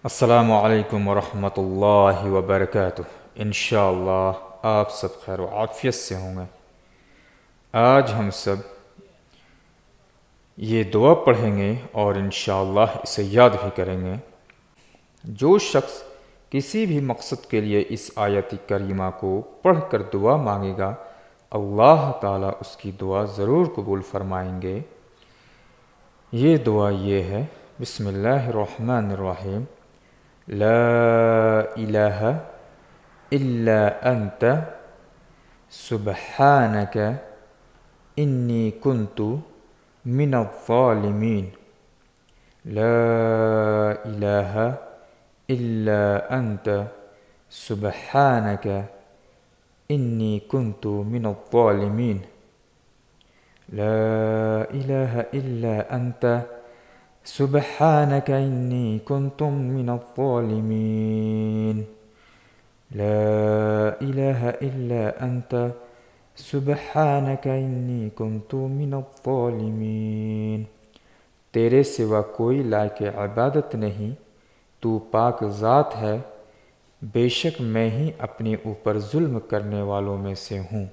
السلام علیکم ورحمۃ اللہ وبرکاتہ۔ انشاءاللہ آپ سب خیر و عافیت سے ہوں گے۔ آج ہم سب یہ دعا پڑھیں گے اور انشاءاللہ اسے یاد بھی کریں گے۔ جو شخص کسی بھی مقصد کے لیے اس آیت کریمہ کو پڑھ کر دعا مانگے گا، اللہ تعالیٰ اس کی دعا ضرور قبول فرمائیں گے۔ یہ دعا یہ ہے: بسم اللہ الرحمن الرحیم، لا الہ الا انت سبحانک انی کنت من الظالمین۔ لا الہ الا انت سبحانک انی کنت من الظالمین۔ لا الہ الا انت سبحانک انی کنت من الظالمین۔ لا الہ الا انت سبحانک انی کنت من الظالمین۔ تیرے سوا کوئی لائق عبادت نہیں، تو پاک ذات ہے، بے شک میں ہی اپنے اوپر ظلم کرنے والوں میں سے ہوں۔